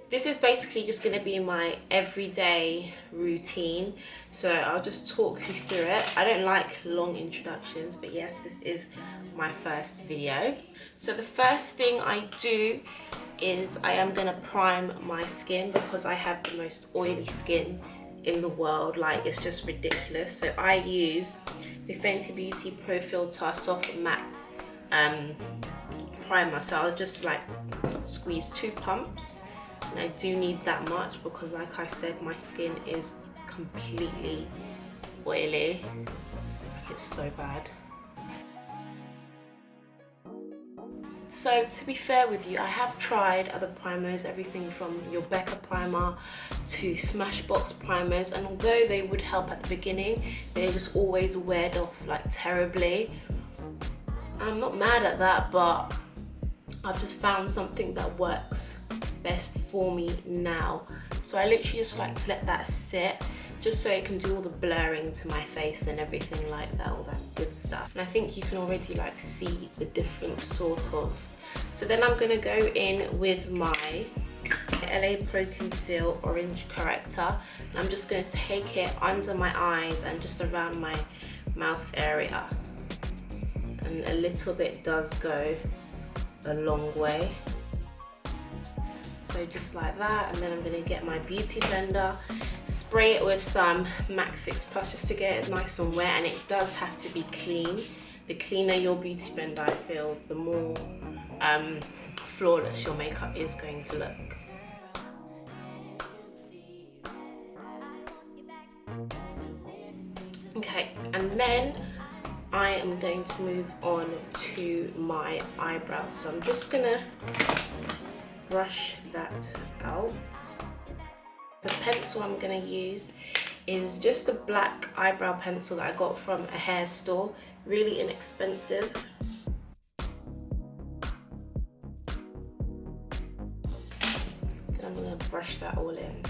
This is basically just going to be my everyday routine, so I'll just talk you through it. I don't like long introductions, but yes, this is my first video. So the first thing I do is I am going to prime my skin because I have the most oily skin in the world. Like, it's just ridiculous. So I use the Fenty Beauty Pro Filter Soft Matte primer. So I'll just like squeeze 2 pumps. And I do need that much because, like I said, my skin is completely oily. It's so bad. So to be fair with you, I have tried other primers, everything from your Becca primer to Smashbox primers, and although they would help at the beginning, they just always weared off like terribly. I'm not mad at that, but I've just found something that works best for me now. So I literally just like to let that sit, just so it can do all the blurring to my face and everything like that, all that good stuff. And I think you can already like see the different sort of. So then I'm gonna go in with my LA Pro Conceal Orange Corrector. And I'm just gonna take it under my eyes and just around my mouth area. And a little bit does go a long way. So just like that, and then I'm gonna get my beauty blender, spray it with some MAC Fix Plus just to get it nice and wet, and it does have to be clean. The cleaner your beauty blender, I feel, the more flawless your makeup is going to look. Okay, and then I am going to move on to my eyebrows. So I'm just gonna brush that out. The pencil I'm gonna use is just a black eyebrow pencil that I got from a hair store, really inexpensive. Then I'm gonna brush that all in.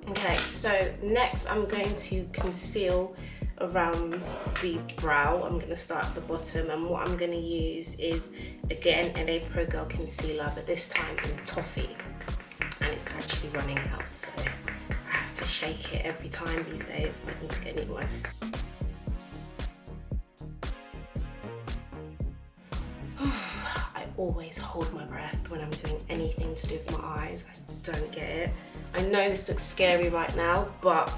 Okay, so next I'm going to conceal around the brow. I'm going to start at the bottom, and what I'm going to use is, again, LA Pro Girl concealer, but this time in toffee, and it's actually running out, so I have to shake it every time these days. I need to get a new one. I always hold my breath when I'm doing anything to do with my eyes. I don't get it. I know this looks scary right now, but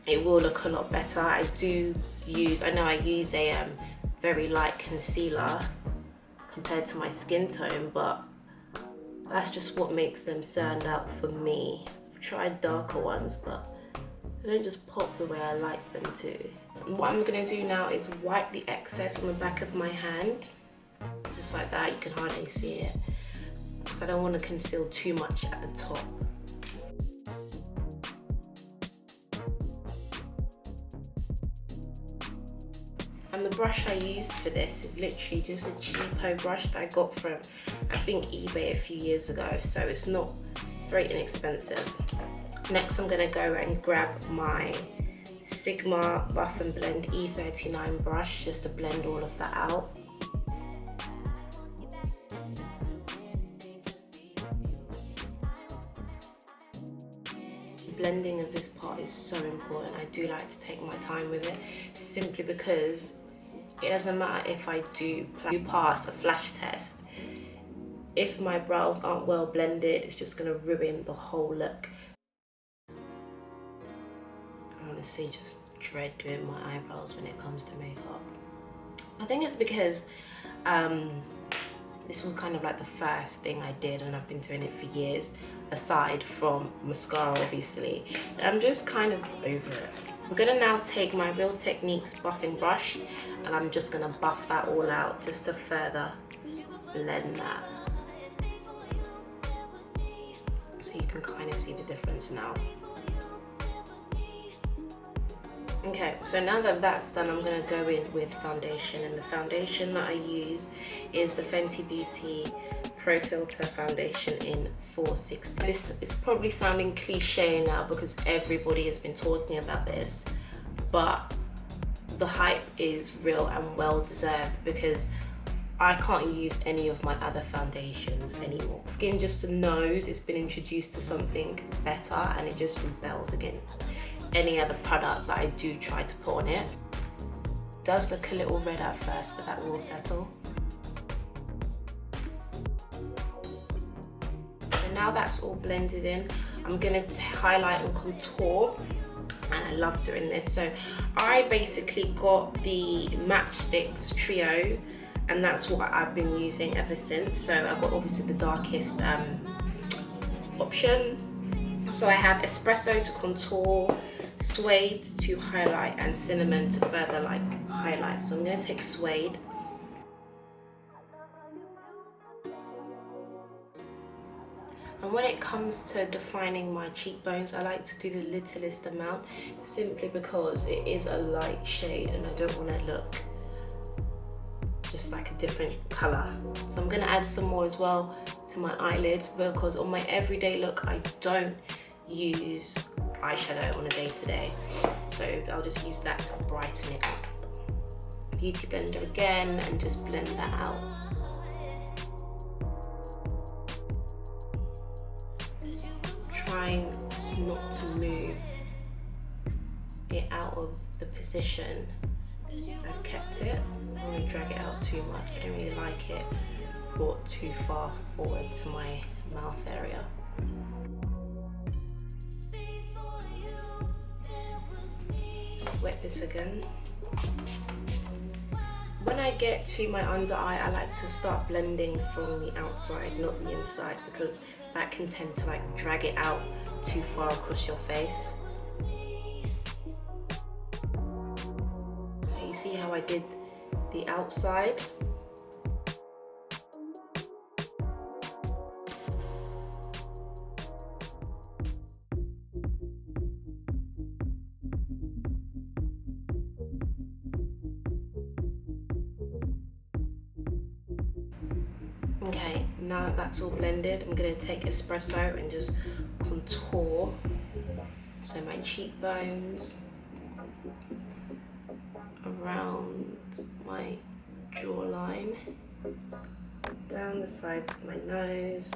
it will look a lot better. I know I use a very light concealer compared to my skin tone, but that's just what makes them stand out for me. I've tried darker ones, but they don't just pop the way I like them to. And what I'm gonna do now is wipe the excess on the back of my hand, just like that. You can hardly see it, because I don't want to conceal too much at the top. And the brush I used for this is literally just a cheapo brush that I got from, I think, eBay a few years ago, so it's not very inexpensive. Next I'm gonna go and grab my Sigma Buff and Blend E39 brush just to blend all of that out. Blending of this part is so important. I do like to take my time with it, simply because it doesn't matter if I do pass a flash test. If my brows aren't well blended, it's just going to ruin the whole look. I honestly just dread doing my eyebrows when it comes to makeup. I think it's because this was kind of like the first thing I did, and I've been doing it for years, aside from mascara obviously. I'm just kind of over it. I'm gonna now take my Real Techniques buffing brush, and I'm just gonna buff that all out just to further blend that. So you can kind of see the difference now. Okay, so now that that's done, I'm going to go in with foundation, and the foundation that I use is the Fenty Beauty Pro Filter Foundation in 460. This is probably sounding cliche now because everybody has been talking about this, but the hype is real and well deserved because I can't use any of my other foundations anymore. Skin just knows it's been introduced to something better and it just rebels against any other product that I do try to put on it. It does look a little red at first, but that will settle. So now that's all blended in, I'm gonna highlight and contour. And I love doing this. So I basically got the Matchsticks Trio, and that's what I've been using ever since. So I've got obviously the darkest option. So I have Espresso to contour, Suede to highlight, and Cinnamon to further like highlight. So I'm going to take Suede. And when it comes to defining my cheekbones, I like to do the littlest amount, simply because it is a light shade and I don't want to look just like a different colour. So I'm going to add some more as well to my eyelids, because on my everyday look I don't use eyeshadow on a day-to-day. So I'll just use that to brighten it up. Beauty blender again and just blend that out. Trying not to move it out of the position I've kept it. I don't want to drag it out too much. I don't really like it brought too far forward to my mouth area. Just wet this again. When I get to my under eye, I like to start blending from the outside, not the inside, because that can tend to like drag it out too far across your face. You see how I did the outside? Okay, now that that's all blended, I'm going to take Espresso and just contour. So my cheekbones, around my jawline, down the sides of my nose,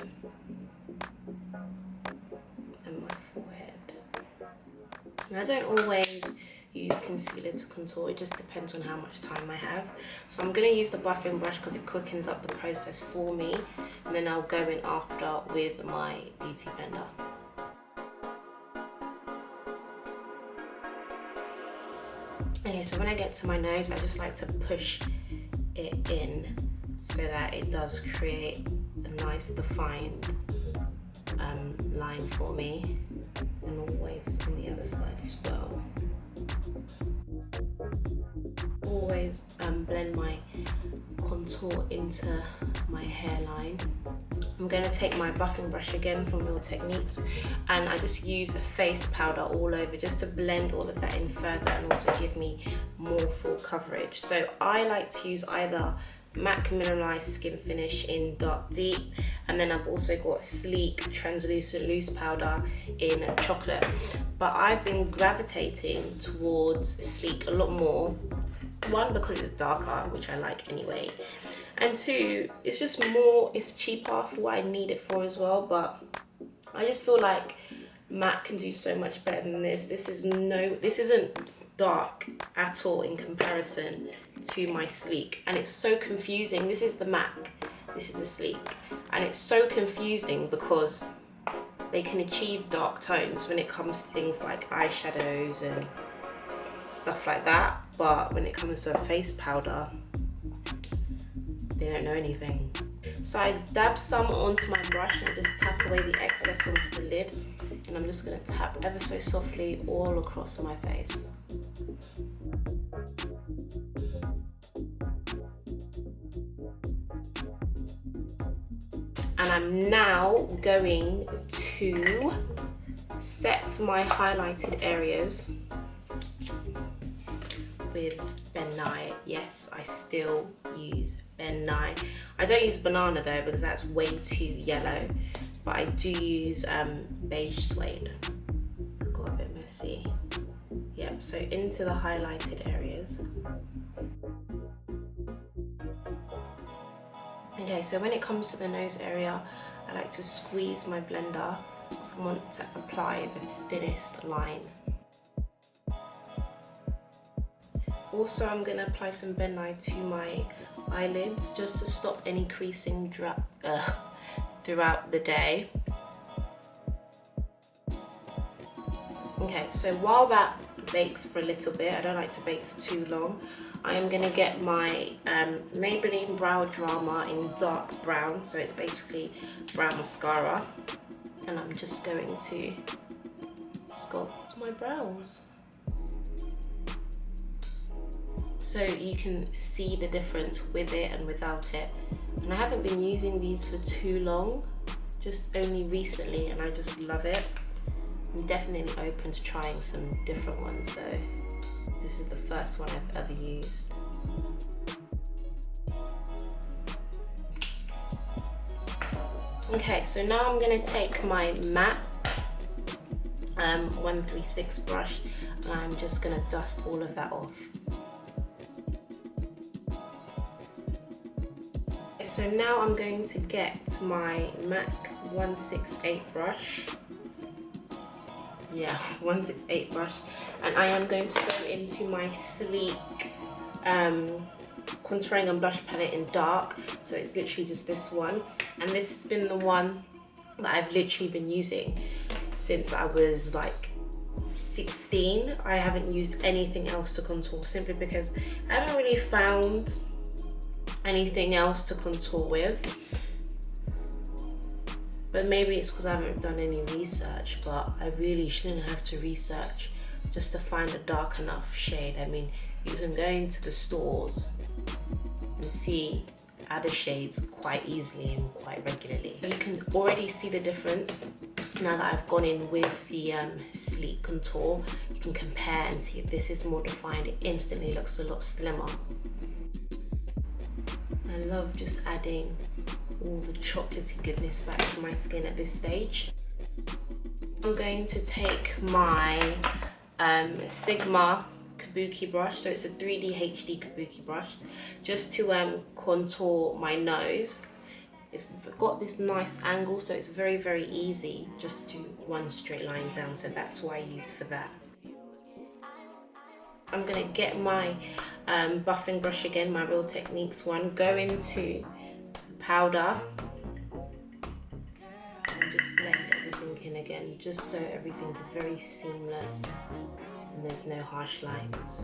and my forehead. And I don't always use concealer to contour, it just depends on how much time I have. So I'm going to use the buffing brush because it quickens up the process for me, and then I'll go in after with my beauty blender. Okay, so when I get to my nose, I just like to push it in so that it does create a nice defined line for me, and always on the other side as well. Always blend my contour into my hairline. I'm going to take my buffing brush again from Real Techniques, and I just use a face powder all over just to blend all of that in further and also give me more full coverage. So I like to use either MAC Mineralized Skin Finish in Dark Deep, and then I've also got Sleek Translucent Loose Powder in Chocolate. But I've been gravitating towards Sleek a lot more. One, because it's darker, which I like anyway, and two, it's just more, it's cheaper for what I need it for as well. But I just feel like MAC can do so much better than this. This isn't dark at all in comparison to my Sleek, and it's so confusing. This is the MAC, this is the Sleek, and it's so confusing because they can achieve dark tones when it comes to things like eyeshadows and stuff like that, but when it comes to a face powder, they don't know anything. So I dab some onto my brush and I just tap away the excess onto the lid, and I'm just going to tap ever so softly all across my face. And I'm now going to set my highlighted areas with Ben Nye. Yes, I still use Ben Nye. I don't use Banana though because that's way too yellow, but I do use beige suede. Got a bit messy. Yep, so into the highlighted areas. nose. Okay, so when it comes to the nose area, I like to squeeze my blender because I want to apply the thinnest line. Also, I'm going to apply some Ben Nye to my eyelids just to stop any creasing throughout the day. Okay, so while that bakes for a little bit, I don't like to bake for too long, I am going to get my Maybelline Brow Drama in dark brown, so it's basically brown mascara, and I'm just going to sculpt my brows so you can see the difference with it and without it. And I haven't been using these for too long, just only recently, and I just love it. I'm definitely open to trying some different ones though. This is the first one I've ever used. Okay, so now I'm going to take my matte 136 brush and I'm just going to dust all of that off. So now I'm going to get my MAC 168 brush. Yeah, 168 brush, and I am going to go into my sleek contouring and blush palette in dark, so it's literally just this one, and this has been the one that I've literally been using since I was like 16. I haven't used anything else to contour simply because I haven't really found anything else to contour with. But maybe it's because I haven't done any research, but I really shouldn't have to research just to find a dark enough shade. I mean, you can go into the stores and see other shades quite easily and quite regularly. You can already see the difference now that I've gone in with the sleek contour. You can compare and see if this is more defined. It instantly looks a lot slimmer. I love just adding all the chocolatey goodness back to my skin at this stage. I'm going to take my Sigma kabuki brush, so it's a 3D HD kabuki brush, just to contour my nose. It's got this nice angle, so it's very, very easy just to run straight lines down, so that's why I use for that. I'm going to get my buffing brush again, my Real Techniques one, go into powder and just blend everything in again, just so everything is very seamless and there's no harsh lines.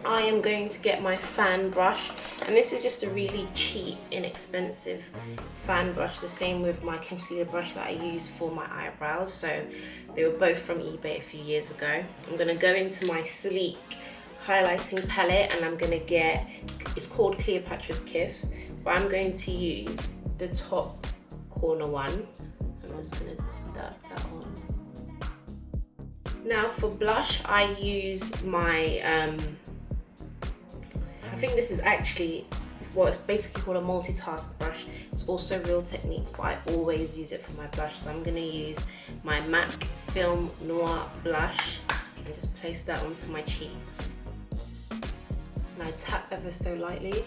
I am going to get my fan brush, and this is just a really cheap, inexpensive fan brush, the same with my concealer brush that I use for my eyebrows, so they were both from eBay a few years ago. I'm going to go into my sleek highlighting palette and I'm going to get, it's called Cleopatra's Kiss, but I'm going to use the top corner one. I'm just going to dab that on. Now for blush, I use my I think this is actually what it's basically called a multitask brush. It's also Real Techniques, but I always use it for my blush. So I'm going to use my MAC Film Noir blush and just place that onto my cheeks. And I tap ever so lightly.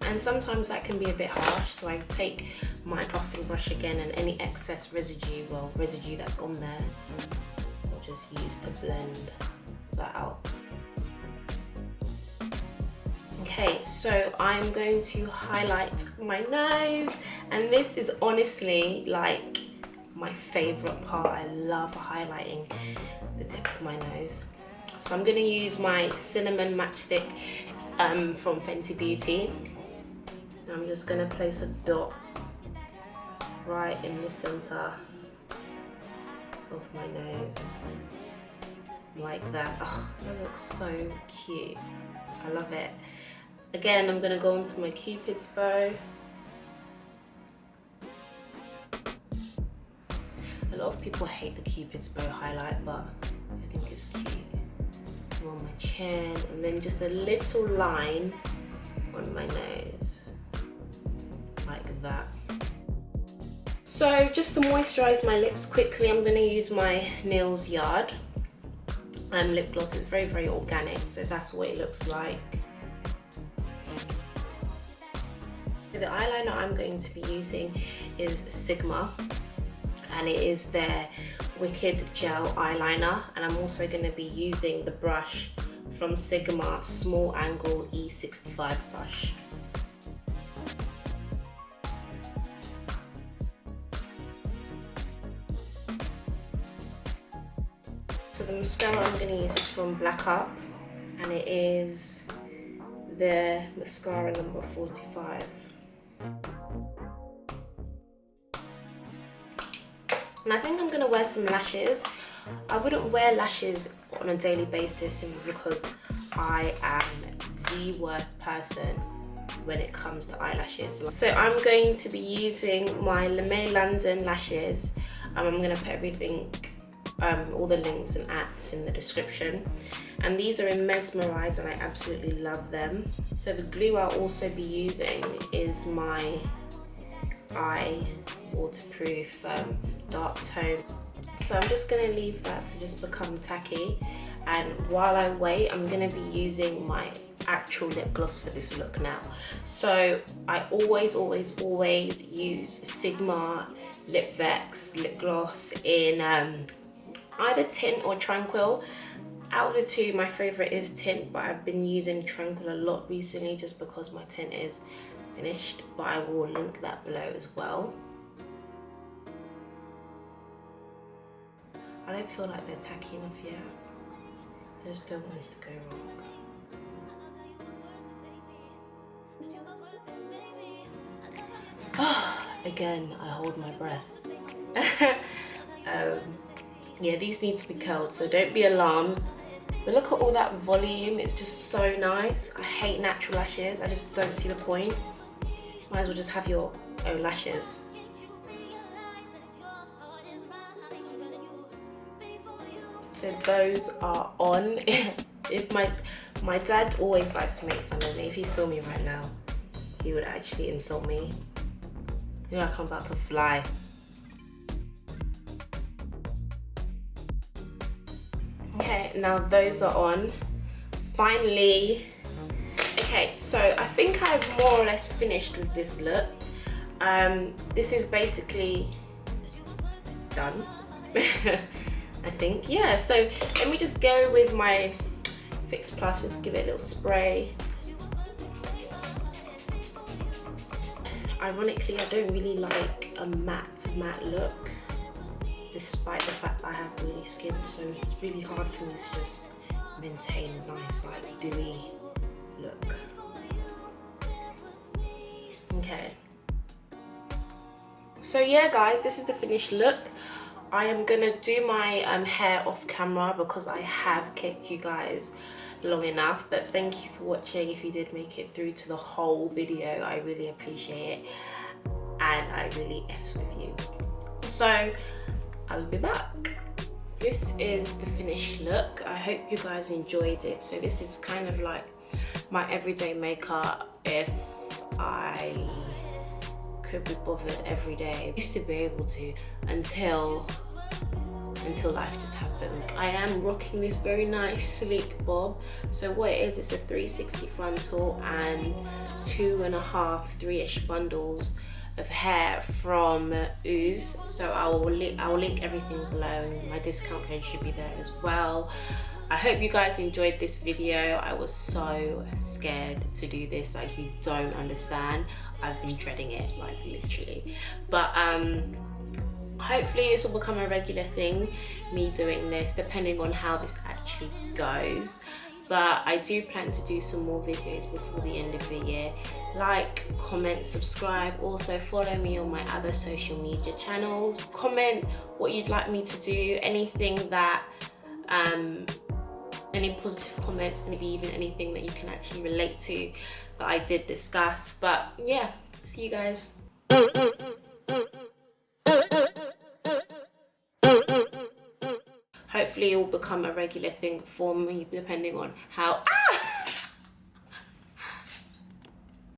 And sometimes that can be a bit harsh, so I take my buffing brush again and any excess residue, well, residue that's on there, I'll just use to blend that out. Okay, so I'm going to highlight my nose, and this is honestly like my favorite part. I love highlighting the tip of my nose. So I'm going to use my cinnamon matchstick from Fenty Beauty. I'm just going to place a dot right in the center of my nose, like that. Oh, that looks so cute. I love it. Again, I'm going to go into my Cupid's bow. A lot of people hate the Cupid's bow highlight, but I think it's cute. So on my chin, and then just a little line on my nose, like that. So just to moisturize my lips quickly, I'm going to use my Neals Yard. lip gloss. It's very, very organic, so that's what it looks like. So the eyeliner I'm going to be using is Sigma, and it is their Wicked Gel Eyeliner, and I'm also going to be using the brush from Sigma Small Angle E65 brush. So the mascara I'm going to use is from Black Up, and it is their mascara number 45. And I think I'm going to wear some lashes. I wouldn't wear lashes on a daily basis simply because I am the worst person when it comes to eyelashes. So I'm going to be using my Lamae London lashes. I'm going to put everything, all the links and apps in the description. And these are in Mesmerise, and I absolutely love them. So the glue I'll also be using is my eye waterproof dark tone. So I'm just going to leave that to just become tacky, and while I wait, I'm going to be using my actual lip gloss for this look now. So I always use Sigma Lip Vex lip gloss in either Tint or Tranquil. Out of the two, my favourite is Tint, but I've been using Tranquil a lot recently just because my tint is finished, but I will link that below as well. I don't feel like they're tacky enough yet. I just don't want this to go wrong. Again, I hold my breath. Yeah, these need to be curled, so don't be alarmed. But look at all that volume, it's just so nice. I hate natural lashes, I just don't see the point. Might as well just have your own lashes. So those are on. If my dad always likes to make fun of me. If he saw me right now, he would actually insult me. You know, like I'm about to fly. Okay, now those are on. Finally. Okay, so I think I've more or less finished with this look. This is basically done. I think, yeah. So let me just go with my Fix Plus, just give it a little spray. Ironically, I don't really like a matte look, despite the fact that I have oily skin, so it's really hard for me to just maintain a nice, like, dewy look. Okay. So yeah, guys, this is the finished look. I am gonna do my hair off camera because I have kept you guys long enough, but thank you for watching. If you did make it through to the whole video, I really appreciate it, and I really F's with you. So I'll be back. This is the finished look. I hope you guys enjoyed it. So this is kind of like my everyday makeup if I could be bothered every day. I used to be able to until life just happened. I am rocking this very nice sleek bob. So what it is, it's a 360 frontal and 2.5 3-ish bundles of hair from OOZZ. So I will link everything below, and my discount code should be there as well. I hope you guys enjoyed this video. I was so scared to do this, like, you don't understand. I've been dreading it, like, literally. But hopefully this will become a regular thing, me doing this, depending on how this actually goes. But I do plan to do some more videos before the end of the year. Like, comment, subscribe. Also follow me on my other social media channels. Comment what you'd like me to do, anything that any positive comments, maybe even anything that you can actually relate to that I did discuss. But yeah, see you guys. Hopefully it will become a regular thing for me, depending on how